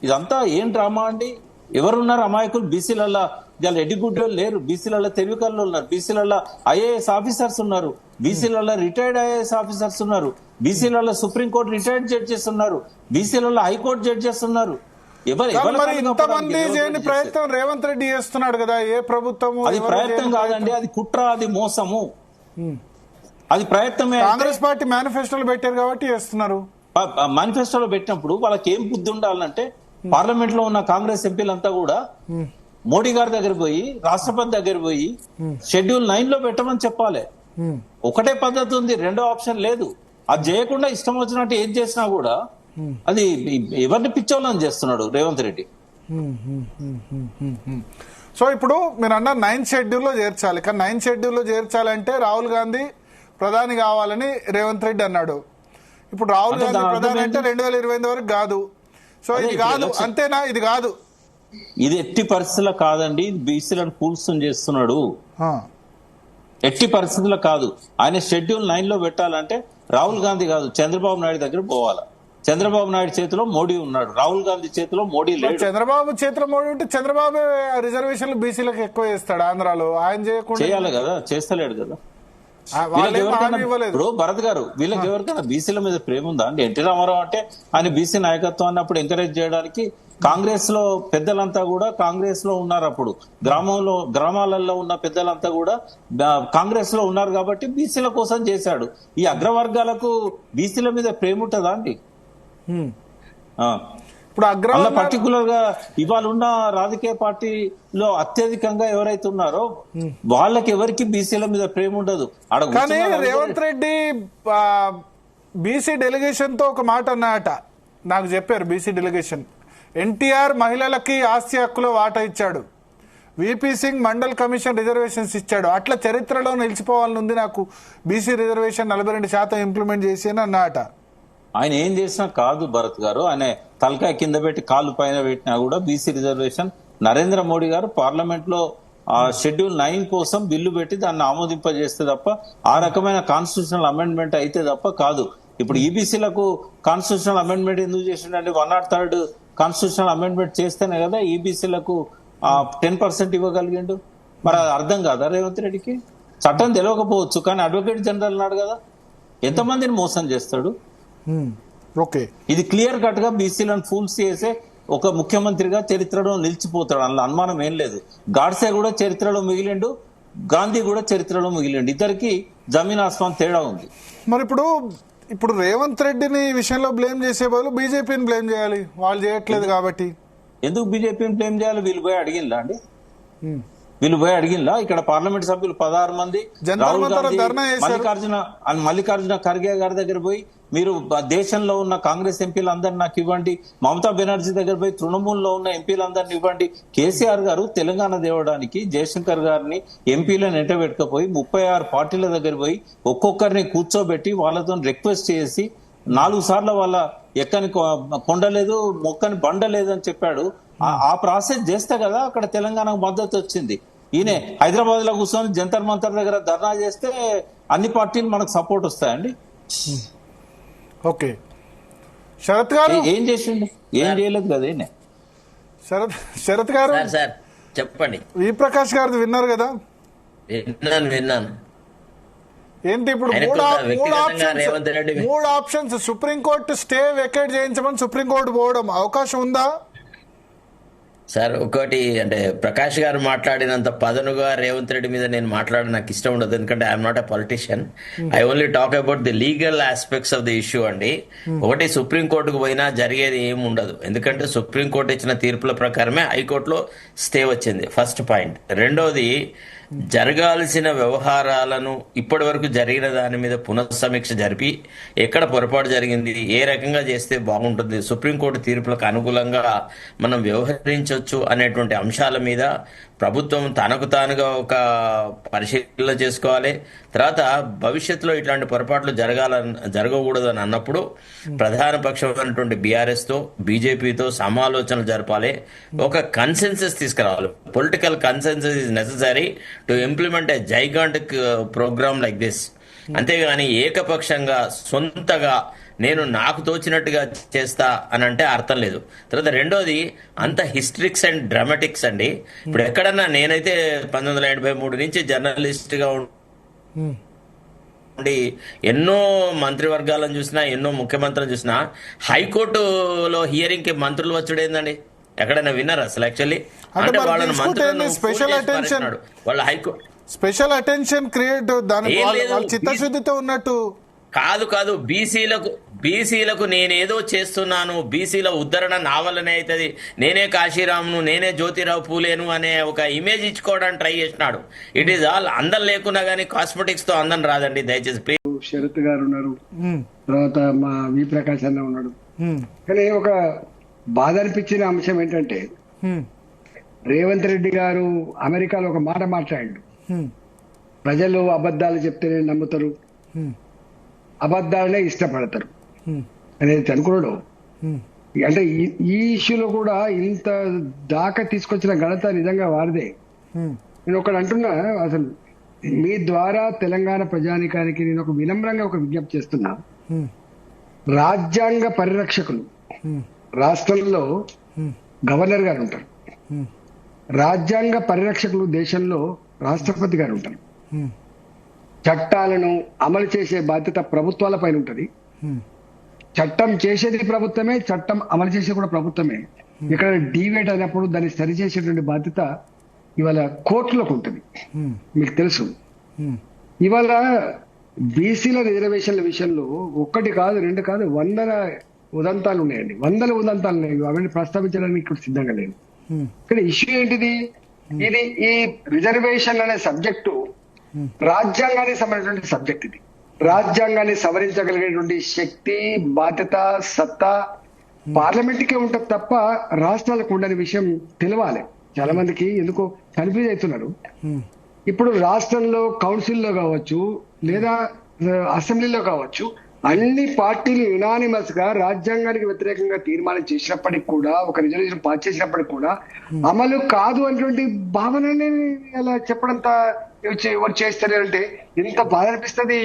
ఇదంతా ఏం డ్రామా అండి? ఎవరున్నారు అమాయకులు బీసీలలో? ఇవాళ ఎడ్యుకేటెడ్ లేరు, బీసీలలో తెలివికల్లో ఉన్నారు, బీసీలలో ఐఏఎస్ ఆఫీసర్స్ ఉన్నారు, బీసీలలో రిటైర్డ్ ఐఏఎస్ ఆఫీసర్స్ ఉన్నారు, బీసీలలో సుప్రీంకోర్టు రిటైర్డ్ జడ్జెస్ ఉన్నారు, బీసీలలో హైకోర్టు జడ్జెస్ ఉన్నారు. ఇంతమంది చేయని ప్రయత్నం రేవంత్ రెడ్డి చేస్తున్నాడు కదా, ఏ ప్రభుత్వం? అది ప్రయత్నం కాదండి, అది కుట్ర, అది మోసము, అది ప్రయత్నమే. కాంగ్రెస్ పార్టీ మేనిఫెస్టోలో పెట్టారు కాబట్టి చేస్తున్నారు. మేనిఫెస్టోలో పెట్టినప్పుడు వాళ్ళకి ఏం బుద్ధి ఉండాలంటే, పార్లమెంట్ లో ఉన్న కాంగ్రెస్ ఎంపీలంతా కూడా మోడీ గారి దగ్గర పోయి, రాష్ట్రపతి దగ్గర పోయి షెడ్యూల్ 9 లో పెట్టమని చెప్పాలి. ఒకటే పద్ధతి ఉంది, రెండో ఆప్షన్ లేదు. అది చేయకుండా ఇష్టం వచ్చినట్టు ఏం చేసినా కూడా అది ఎవరిని పిచ్చోళ్ళని చేస్తున్నాడు రేవంత్ రెడ్డి. సో ఇప్పుడు మీరు అన్నారు 9th షెడ్యూల్లో చేర్చాలి, కానీ 9th షెడ్యూల్లో చేర్చాలంటే రాహుల్ గాంధీ ప్రధాని కావాలని రేవంత్ రెడ్డి అన్నాడు. ఇప్పుడు రాహుల్ గాంధీ ప్రధాని అంటే 2028 వరకు కాదు. సో ఇది కాదు, అంతేనా? ఇది కాదు, ఇది ఎట్టి పరిస్థితుల్లో కాదండి. ఇది బీసీలను కూల్సం చేస్తున్నాడు, ఎట్టి పరిస్థితుల్లో కాదు. ఆయన షెడ్యూల్ 9 లో పెట్టాలంటే రాహుల్ గాంధీ కాదు, చంద్రబాబు నాయుడు దగ్గర పోవాలి. చంద్రబాబు నాయుడు చేతిలో మోడీ ఉన్నాడు, రాహుల్ గాంధీ చేతిలో మోడీ లేడు. చంద్రబాబు చేతిలో మోడీ ఉంటే చంద్రబాబు రిజర్వేషన్లు బీసీలకు ఎక్కువ చేస్తాడు ఆంధ్రాలో, ఆయన చేయకుండా చేయాలి కదా, చేస్తలేడు కదా. ఇప్పుడు భరత్ గారు, వీళ్ళకి ఎవరికైనా బీసీల మీద ప్రేమ ఉందా అండి? ఎన్టీ రామారావు అంటే ఆయన బీసీ నాయకత్వాన్ని అప్పుడు ఎంకరేజ్ చేయడానికి కాంగ్రెస్ లో పెద్దలంతా కూడా కాంగ్రెస్ లో ఉన్నారు. అప్పుడు గ్రామాలలో ఉన్న పెద్దలంతా కూడా కాంగ్రెస్ లో ఉన్నారు కాబట్టి బీసీల కోసం చేశాడు. ఈ అగ్రవర్గాలకు బీసీల మీద ప్రేమ ఉంటుందా అండి? ఇప్పుడు పర్టికులర్ గా ఇవాళ ఉన్న రాజకీయ పార్టీలో అత్యధికంగా ఎవరైతే ఉన్నారో వాళ్ళకి ఎవరికి బీసీల మీద ప్రేమ ఉండదు. కానీ రేవంత్ రెడ్డి బీసీ డెలిగేషన్ తో ఒక మాట అన్నాయట, నాకు చెప్పారు. బీసీ డెలిగేషన్ ఎన్టీఆర్ మహిళలకి ఆస్తి హక్కులో వాటా ఇచ్చాడు, VP Singh mandal commission reservations ఇచ్చాడు, అట్లా చరిత్రలో నిలిచిపోవాలని ఉంది నాకు బీసీ రిజర్వేషన్ 42% ఇంప్లిమెంట్ చేసి అని అన్నాట. ఆయన ఏం చేసినా కాదు భరత్ గారు, ఆయన తలకాయ కింద పెట్టి కాళ్ళు పైన పెట్టినా కూడా బీసీ రిజర్వేషన్ నరేంద్ర మోడీ గారు పార్లమెంట్ లో షెడ్యూల్ 9 కోసం బిల్లు పెట్టి దాన్ని ఆమోదింపజేస్తే తప్ప, ఆ రకమైన కాన్స్టిట్యూషనల్ అమెండ్మెంట్ అయితే తప్ప కాదు. ఇప్పుడు ఈబీసీలకు కాన్స్టిట్యూషనల్ అమెండ్మెంట్ ఎందుకు చేసిండే? 103rd కాన్స్టిట్యూషనల్ అమెండ్మెంట్ చేస్తేనే కదా ఈబీసీలకు 10% ఇవ్వగలిగిండు. మరి అది అర్థం కాదా రేవంత్ రెడ్డికి? చట్టం తెలియకపోవచ్చు, కానీ అడ్వకేట్ జనరల్ అన్నాడు కదా, ఎంతమందిని మోసం చేస్తాడు? ఓకే, ఇది క్లియర్ కట్ గా బీసీలను ఫూల్స్ చేసే ఒక ముఖ్యమంత్రిగా చరిత్రలో నిలిచిపోతాడు, అందులో అనుమానం ఏం లేదు. గాడ్సే కూడా చరిత్రలో మిగిలిండు, గాంధీ కూడా చరిత్రలో మిగిలిండు, ఇద్దరికి జమీన్ ఆస్మాన్ తేడా ఉంది. మరి ఇప్పుడు రేవంత్ రెడ్డిని ఈ విషయంలో బ్లేమ్ చేసే బదులు బీజేపీని బ్లేమ్ చేయాలి, వాళ్ళు చేయట్లేదు కాబట్టి. ఎందుకు బీజేపీని బ్లేమ్ చేయాలి? వీళ్ళు పోయి అడిగిందా అండి? వీళ్ళు పోయి అడిగిందా? ఇక్కడ పార్లమెంట్ సభ్యులు 16 మంది మల్లికార్జున ఖర్గే గారి దగ్గర పోయి, మీరు దేశంలో ఉన్న కాంగ్రెస్ ఎంపీలందరినీ నాకు ఇవ్వండి, మమతా బెనర్జీ దగ్గర పోయి తృణమూల్లో ఉన్న ఎంపీలందరినీ ఇవ్వండి. కేసీఆర్ గారు తెలంగాణ దేవడానికి జయశంకర్ గారిని ఎంపీలను ఎంటబెట్టుకపోయి 36 పార్టీల దగ్గర పోయి ఒక్కొక్కరిని కూర్చోబెట్టి వాళ్ళతో రిక్వెస్ట్ చేసి 4 సార్లు వాళ్ళ ఎక్కని కొండలేదు, మొక్కని బండలేదు అని చెప్పాడు. ఆ ప్రాసెస్ చేస్తే కదా అక్కడ తెలంగాణకు మద్దతు వచ్చింది. ఈయన హైదరాబాద్ లో కూర్చొని జంతర్ మంతర్ దగ్గర ధర్నా చేస్తే అన్ని పార్టీలు మనకు సపోర్ట్ వస్తాయండి. ఓకే, శరత్ గారు ఏం చేసిండు? ఏం చేయలేదు కదా. శరత్ గారు చెప్పండి. వి ప్రకాష్ గారిది విన్నారు కదా? విన్నాను. ఏంటి ఇప్పుడు 3 ఆప్షన్స్, సుప్రీంకోర్టు స్టే వెకేట్ చేయించమని సుప్రీంకోర్టు పోవడం అవకాశం ఉందా? సార్ ఒకటి అంటే ప్రకాష్ గారు మాట్లాడినంత పదనుగా రేవంత్ రెడ్డి మీద నేను మాట్లాడడం నాకు ఇష్టం ఉండదు, ఎందుకంటే I'm not a politician. I only talk about the legal aspects of the issue అండి. ఒకటి, సుప్రీంకోర్టుకు పోయినా జరిగేది ఏమి ఉండదు, ఎందుకంటే సుప్రీంకోర్టు ఇచ్చిన తీర్పుల ప్రకారమే హైకోర్టులో స్టే వచ్చింది, ఫస్ట్ పాయింట్. రెండోది, జరగాల్సిన వ్యవహారాలను ఇప్పటి వరకు జరిగిన దాని మీద పునఃసమీక్ష జరిపి ఎక్కడ పొరపాటు జరిగింది, ఏ రకంగా చేస్తే బాగుంటుంది, సుప్రీంకోర్టు తీర్పులకు అనుకూలంగా మనం వ్యవహరించవచ్చు అనేటువంటి అంశాల మీద ప్రభుత్వం తనకు తానుగా ఒక పరిశీలన చేసుకోవాలి. తర్వాత భవిష్యత్తులో ఇట్లాంటి పొరపాట్లు జరగకూడదు అని అన్నప్పుడు ప్రధాన పక్షమైనటువంటి బీఆర్ఎస్తో బీజేపీతో సమాలోచనలు జరపాలి, ఒక కన్సెన్సస్ తీసుకురావాలి. Political consensus is necessary to implement a gigantic program like this. అంతేగాని ఏకపక్షంగా సొంతగా నేను నాకు తోచినట్టుగా చేస్తా అని అంటే అర్థం లేదు. తర్వాత రెండోది అంత హిస్టరిక్స్ అండ్ డ్రామాటిక్స్ అండి. ఇప్పుడు ఎక్కడన్నా నేనైతే 1983 నుంచి జర్నలిస్ట్ గా ఉండి ఎన్నో మంత్రివర్గాలను చూసినా, ఎన్నో ముఖ్యమంత్రులను చూసినా, హైకోర్టులో హియరింగ్ కి మంత్రులు వచ్చుడేందండి? ఎక్కడైనా విన్నారు అసలు? యాక్చువల్లీ అంటే వాళ్ళని మంత్రులను వాళ్ళ హైకోర్టు స్పెషల్ అటెన్షన్ క్రియేట్ దాని చిత్తశుద్ధితో ఉన్నట్టు కాదు. బీసీలకు నేనేదో చేస్తున్నాను, బీసీల ఉద్ధరణ నా వల్లనే అవుతుంది, నేనే కాశీరామును, నేనే జ్యోతిరావు పూలేను అనే ఒక ఇమేజ్ ఇచ్చుకోవడానికి ట్రై చేసినాడు. It is all. అందం లేకున్నా గానీ కాస్మెటిక్స్ తో అందం రాదండి. దయచేసి శరత్ గారు ఉన్నారు, తర్వాత మా వి ప్రకాష్ అన్న ఉన్నాడు. కానీ ఒక బాధ అనిపించిన అంశం ఏంటంటే రేవంత్ రెడ్డి గారు అమెరికాలో ఒక మాట మాట్లాడాడు. ప్రజలు అబద్ధాలు చెప్తేనే నమ్ముతారు, అబద్ధాలనే ఇష్టపడతారు అనేది అనుకున్నాడు. అంటే ఈ ఇష్యూలో కూడా ఇంత దాకా తీసుకొచ్చిన ఘనత నిజంగా వారిదే. నేను ఒకటి అంటున్నా, అసలు మీ ద్వారా తెలంగాణ ప్రజానికానికి నేను ఒక వినమ్రంగా ఒక విజ్ఞప్తి చేస్తున్నా. రాజ్యాంగ పరిరక్షకులు రాష్ట్రంలో గవర్నర్ గారు ఉంటారు, రాజ్యాంగ పరిరక్షకులు దేశంలో రాష్ట్రపతి గారు ఉంటారు. చట్టాలను అమలు చేసే బాధ్యత ప్రభుత్వాల పైన ఉంటది. చట్టం చేసేది ప్రభుత్వమే, చట్టం అమలు చేసేది కూడా ప్రభుత్వమే. ఇక్కడ డీవేట్ అయినప్పుడు దాన్ని సరిచేసేటువంటి బాధ్యత ఇవాళ కోర్టులకు ఉంటుంది. మీకు తెలుసు, ఇవాళ బీసీల రిజర్వేషన్ల విషయంలో ఒక్కటి కాదు, రెండు కాదు, 100 ఉదంతాలు ఉన్నాయండి, 100 ఉదంతాలు ఉన్నాయి. అవన్నీ ప్రస్తావించడానికి ఇక్కడ సిద్ధంగా లేదు. ఇక్కడ ఇష్యూ ఏంటిది? ఇది ఈ రిజర్వేషన్ అనే సబ్జెక్టు రాజ్యాంగానికి సంబంధించిన సబ్జెక్ట్. ఇది రాజ్యాంగాన్ని సవరించగలిగేటువంటి శక్తి, బాధ్యత, సత్తా పార్లమెంట్ కే ఉంటది తప్ప రాష్ట్రాలకు ఉండని విషయం తెలవాలి. చాలా మందికి ఎందుకో కన్ఫ్యూజ్ అవుతున్నారు. ఇప్పుడు రాష్ట్రంలో కౌన్సిల్లో కావచ్చు లేదా అసెంబ్లీలో కావచ్చు, అన్ని పార్టీలు యునానిమస్ గా రాజ్యాంగానికి వ్యతిరేకంగా తీర్మానం చేసినప్పటికి కూడా, ఒక రిజర్వేషన్ పాస్ చేసినప్పటికి కూడా అమలు కాదు అనేటువంటి భావనని అలా చెప్పడంత ఎవరు చేస్తారంటే ఎంత బాధ అనిపిస్తుంది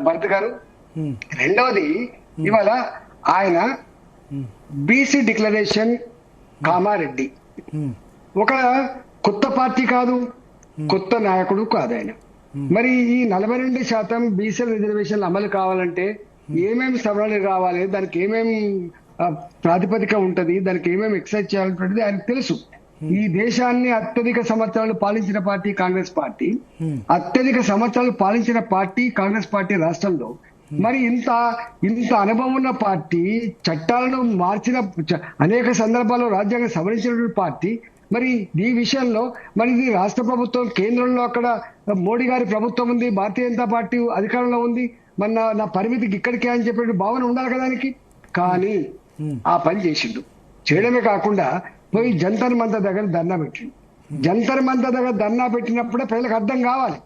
భరత్ గారు. రెండవది, ఇవాళ ఆయన బీసీ డిక్లరేషన్ కామారెడ్డి ఒక కొత్త పార్టీ కాదు, కొత్త నాయకుడు కాదు ఆయన. మరి ఈ 42% బీసీ రిజర్వేషన్లు అమలు కావాలంటే ఏమేమి సవరణలు కావాలి, దానికి ఏమేమి ప్రాతిపదిక ఉంటది, దానికి ఏమేమి ఎక్సైజ్ చేయాలంటే ఆయనకు తెలుసు. ఈ దేశాన్ని అత్యధిక సంవత్సరాలు పాలించిన పార్టీ కాంగ్రెస్ పార్టీ, అత్యధిక సంవత్సరాలు పాలించిన పార్టీ కాంగ్రెస్ పార్టీ రాష్ట్రంలో. మరి ఇంత అనుభవం ఉన్న పార్టీ, చట్టాలను మార్చిన అనేక సందర్భాల్లో రాజ్యాంగం సవరించినటువంటి పార్టీ, మరి ఈ విషయంలో మరి ఇది రాష్ట్ర ప్రభుత్వం, కేంద్రంలో అక్కడ మోడీ గారి ప్రభుత్వం ఉంది, భారతీయ జనతా పార్టీ అధికారంలో ఉంది, మరి నా పరిమితికి ఇక్కడికే అని చెప్పే భావన ఉండాలి కదా దానికి. కానీ ఆ పని చేసిండు. చేయడమే కాకుండా పోయి జంతర్ మంతర్ దగ్గర ధర్నా పెట్టిండు. జంతర్ మంతర్ దగ్గర ధర్నా పెట్టినప్పుడే ప్రజలకు అర్థం కావాలి,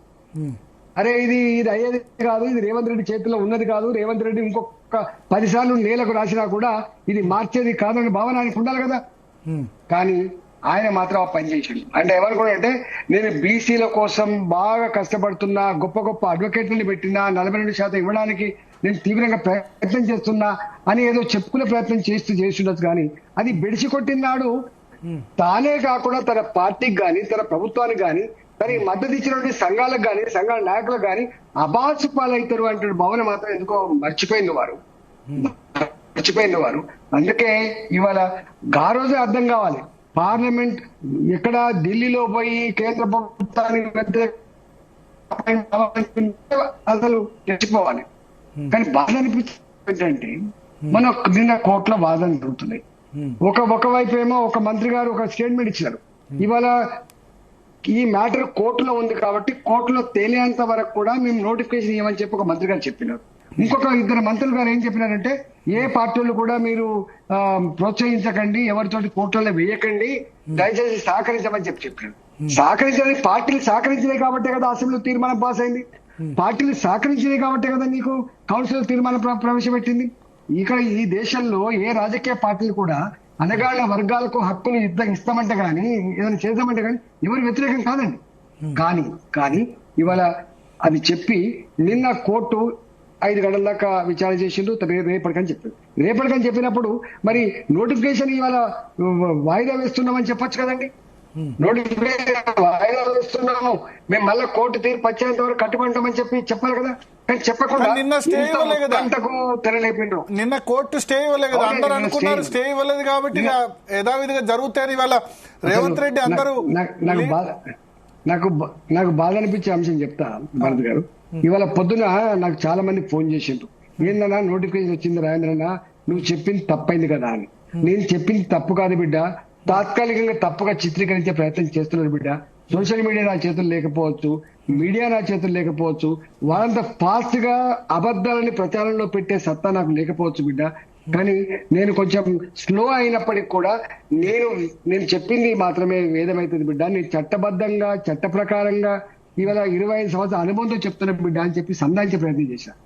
అరే ఇది అయ్యేది కాదు, ఇది రేవంత్ రెడ్డి చేతిలో ఉన్నది కాదు, రేవంత్ రెడ్డి ఇంకొక 10 సార్లు నేలకు రాసినా కూడా ఇది మార్చేది కాదని భావన ఆయనకు ఉండాలి కదా. కానీ ఆయన మాత్రం ఆ పని చేసిండు. అంటే ఏమనుకున్నాడంటే, నేను బీసీల కోసం బాగా కష్టపడుతున్నా, గొప్ప గొప్ప అడ్వకేట్లని పెట్టినా, 42% ఇవ్వడానికి నేను తీవ్రంగా ప్రయత్నం చేస్తున్నా అని ఏదో చెప్పుకునే ప్రయత్నం చేస్తుండొచ్చు. కానీ అది బెడిసి కొట్టినాడు తానే కాకుండా తన పార్టీకి గాని, తన ప్రభుత్వానికి గాని, తనకి మద్దతు ఇచ్చినటువంటి సంఘాలకు గాని, సంఘాల నాయకులకు గాని అబాసు పాలవుతారు అంటే భావన మాత్రం ఎందుకో మర్చిపోయింది వారు. అందుకే ఇవాళ ఆ రోజే అర్థం కావాలి, పార్లమెంట్ ఎక్కడ ఢిల్లీలో పోయి కేంద్ర ప్రభుత్వానికి అసలు తెచ్చిపోవాలి. కానీ బాధ అనిపించిందంటే, మన నిన్న కోర్టులో వాదన జరుగుతున్నాయి. ఒకవైపు ఏమో ఒక మంత్రి గారు ఒక స్టేట్మెంట్ ఇచ్చారు, ఇవాళ ఈ మ్యాటర్ కోర్టులో ఉంది కాబట్టి కోర్టులో తేలేంత వరకు కూడా మేము నోటిఫికేషన్ ఇవ్వమని చెప్పి ఒక మంత్రి గారు చెప్పినారు. ఇంకొక 2 మంత్రులు గారు ఏం చెప్పినారంటే, ఏ పార్టీలు కూడా మీరు ప్రోత్సహించకండి, ఎవరితోటి కోర్టులలో వేయకండి, దయచేసి సహకరించమని చెప్పినారు. సహకరించడానికి పార్టీలు సహకరించినాయి కాబట్టే కదా అసెంబ్లీ తీర్మానం పాస్ అయింది, పార్టీలు సహకరించినాయి కాబట్టే కదా నీకు కౌన్సిల్ తీర్మానం ప్రవేశపెట్టింది. ఇక్కడ ఈ దేశంలో ఏ రాజకీయ పార్టీలు కూడా అనగాళ్ళ వర్గాలకు హక్కులు ఇస్తామంటే గానీ, ఏదైనా చేద్దామంటే గానీ ఎవరు వ్యతిరేకం కాదండి. కానీ ఇవాళ అది చెప్పి నిన్న కోర్టు 5 గంటల దాకా విచారణ చేసిండు, రేపటికని చెప్పారు. రేపటికని చెప్పినప్పుడు మరి నోటిఫికేషన్ ఇవాళ వాయిదా వేస్తున్నామని చెప్పొచ్చు కదండి. నోటిఫికేషన్ వాయిదా వేస్తున్నాము, మేము మళ్ళీ కోర్టు తీర్పు వచ్చేంత వరకు కట్టుకుంటామని చెప్పాలి కదా. కానీ చెప్పకుండా నిన్న స్టే ఇవ్వలే కదా, తెరలేపిండ్రు. నిన్న కోర్టు స్టే ఇవ్వలే కదా. అందరూ అనుకున్నారు స్టే ఇవ్వలేదు కాబట్టి యథావిధిగా జరుగుతాయని. ఇవాళ రేవంత్ రెడ్డి అందరూ నాకు బాధ అనిపించే అంశం చెప్తా భరత్ గారు. ఇవాళ పొద్దున నాకు చాలా మంది ఫోన్ చేసిండ్రు, ఏందన్నా నోటిఫికేషన్ వచ్చింది రాజేంద్రన్న, నువ్వు చెప్పింది తప్పైంది కదా అని. నేను చెప్పింది తప్పు కాదు బిడ్డ, తాత్కాలికంగా తప్పుగా చిత్రీకరించే ప్రయత్నం చేస్తున్నారు బిడ్డ. సోషల్ మీడియా నా చేతులు లేకపోవచ్చు, మీడియా నా చేతులు లేకపోవచ్చు, వాళ్ళంత ఫాస్ట్ గా అబద్ధాలని ప్రచారంలో పెట్టే సత్తా నాకు లేకపోవచ్చు బిడ్డ. కానీ నేను కొంచెం స్లో అయినప్పటికి కూడా నేను చెప్పింది మాత్రమే వేదమైతుంది బిడ్డ. నేను చట్టబద్ధంగా చట్ట ప్రకారంగా ఇవాళ 25 సంవత్సరాల అనుభవంతో చెప్తున్న బిడ్డ అని చెప్పి సంధానించే ప్రయత్నం చేశాను.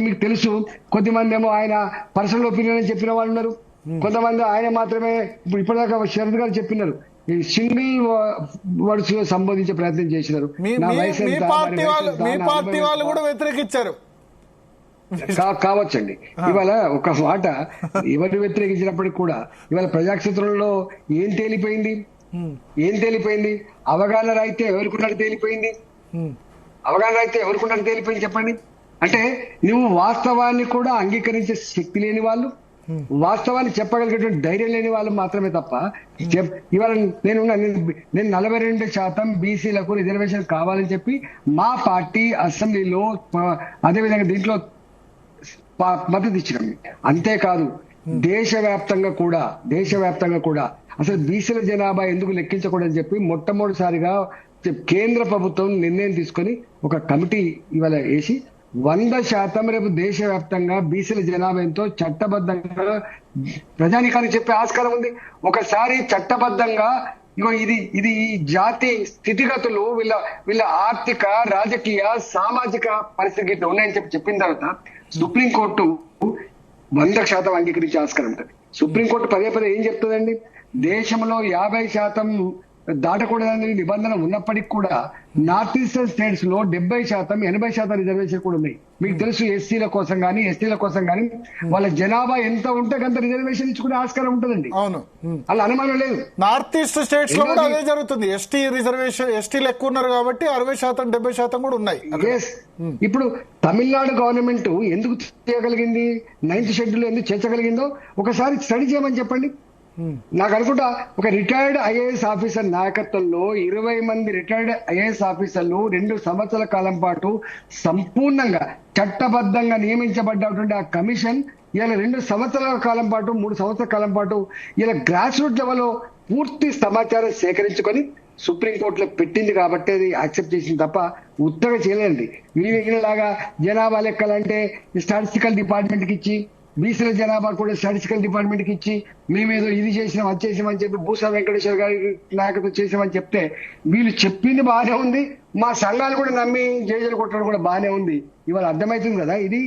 మీకు తెలుసు, కొద్దిమంది ఏమో ఆయన పర్సనల్ ఒపీనియన్ అని చెప్పిన వాళ్ళు ఉన్నారు, కొంతమంది ఆయన మాత్రమే ఇప్పటిదాకా శరద్ గారు చెప్పినారు ఈ సింగిల్ వర్డ్స్ లో సంబోధించే ప్రయత్నం చేసినారు. మీ పార్టీ వాళ్ళు కూడా వ్యతిరేకించారు కావచ్చండి. ఇవాళ ఒక మాట ఎవరు వ్యతిరేకించినప్పటికీ కూడా ఇవాళ ప్రజాక్షేత్రంలో ఏం తేలిపోయింది? అవగాహన రాయితే ఎవరికున్నట్టు తేలిపోయింది? చెప్పండి. అంటే నువ్వు వాస్తవాన్ని కూడా అంగీకరించే శక్తి లేని వాళ్ళు, వాస్తవాన్ని చెప్పగలిగేటువంటి ధైర్యం లేని వాళ్ళు మాత్రమే తప్ప ఇవాళ నేను 42% బీసీలకు రిజర్వేషన్ కావాలని చెప్పి మా పార్టీ అసెంబ్లీలో అదేవిధంగా దీంట్లో మద్దతు ఇచ్చినాం. అంతేకాదు దేశవ్యాప్తంగా కూడా అసలు బీసీల జనాభా ఎందుకు లెక్కించకూడదని చెప్పి మొట్టమొదటిసారిగా కేంద్ర ప్రభుత్వం నిర్ణయం తీసుకొని ఒక కమిటీ ఇవాళ వేసి 100% రేపు దేశవ్యాప్తంగా బీసీల జనాభా ఎంతో చట్టబద్ధంగా ప్రజానికానికి చెప్పే ఆస్కారం ఉంది. ఒకసారి చట్టబద్ధంగా ఇది ఈ జాతి స్థితిగతులు వీళ్ళ ఆర్థిక, రాజకీయ, సామాజిక పరిస్థితి ఉన్నాయని చెప్పిన తర్వాత సుప్రీంకోర్టు 100% అంగీకరించే ఆస్కారం ఉంటుంది. సుప్రీంకోర్టు పదే ఏం చెప్తుందండి, దేశంలో 50% దాటకూడదనే నిబంధన ఉన్నప్పటికీ కూడా నార్త్ ఈస్టర్న్ స్టేట్స్ లో 70%, 80% రిజర్వేషన్ కూడా ఉన్నాయి. మీకు తెలుసు, ఎస్సీల కోసం కానీ ఎస్టీల కోసం కానీ వాళ్ళ జనాభా ఎంత ఉంటే అంత రిజర్వేషన్ ఇచ్చుకునే ఆస్కారం ఉంటుందండి. అవును, అలా అనుమానం లేదు. నార్త్ ఈస్ట్ స్టేట్స్ లో కూడా అదే జరుగుతుంది. ఎస్టీ రిజర్వేషన్, ఎస్టీలు ఎక్కువ ఉన్నారు కాబట్టి 60%, 70% కూడా ఉన్నాయి. ఇప్పుడు తమిళనాడు గవర్నమెంట్ ఎందుకు చేయగలిగింది, 9th షెడ్యూల్ ఎందుకు చేర్చగలిగిందో ఒకసారి స్టడీ చేయమని చెప్పండి. నాకు అనుకుంటా ఒక రిటైర్డ్ ఐఏఎస్ ఆఫీసర్ నాయకత్వంలో 20 మంది రిటైర్డ్ ఐఏఎస్ ఆఫీసర్లు 2 సంవత్సరాల కాలం పాటు సంపూర్ణంగా చట్టబద్ధంగా నియమించబడ్డటువంటి ఆ కమిషన్ ఇలా 2 సంవత్సరాల కాలం పాటు 3 సంవత్సరాల కాలం పాటు ఇలా గ్రాస్ రూట్ లెవెల్లో పూర్తి సమాచారం సేకరించుకొని సుప్రీంకోర్టులో పెట్టింది కాబట్టి అది యాక్సెప్ట్ చేసింది తప్ప ఉత్తగా చేయలేండి. వీళ్ళలాగా జనాభా లెక్కలంటే స్టాటిస్టికల్ డిపార్ట్మెంట్ కి ఇచ్చి, బీసీల జనాభా కూడా స్టాటిస్టికల్ డిపార్ట్మెంట్ కి ఇచ్చి మేమేదో ఇది చేసినాం అది చేసామని చెప్పి భూసా వెంకటేశ్వర గారి నాయకత్వం చేసామని చెప్తే వీళ్ళు చెప్పింది బాగానే ఉంది, మా సంఘాలు కూడా నమ్మి జేజలు కొట్టడం కూడా బాగానే ఉంది. ఇవాళ అర్థమవుతుంది కదా ఇది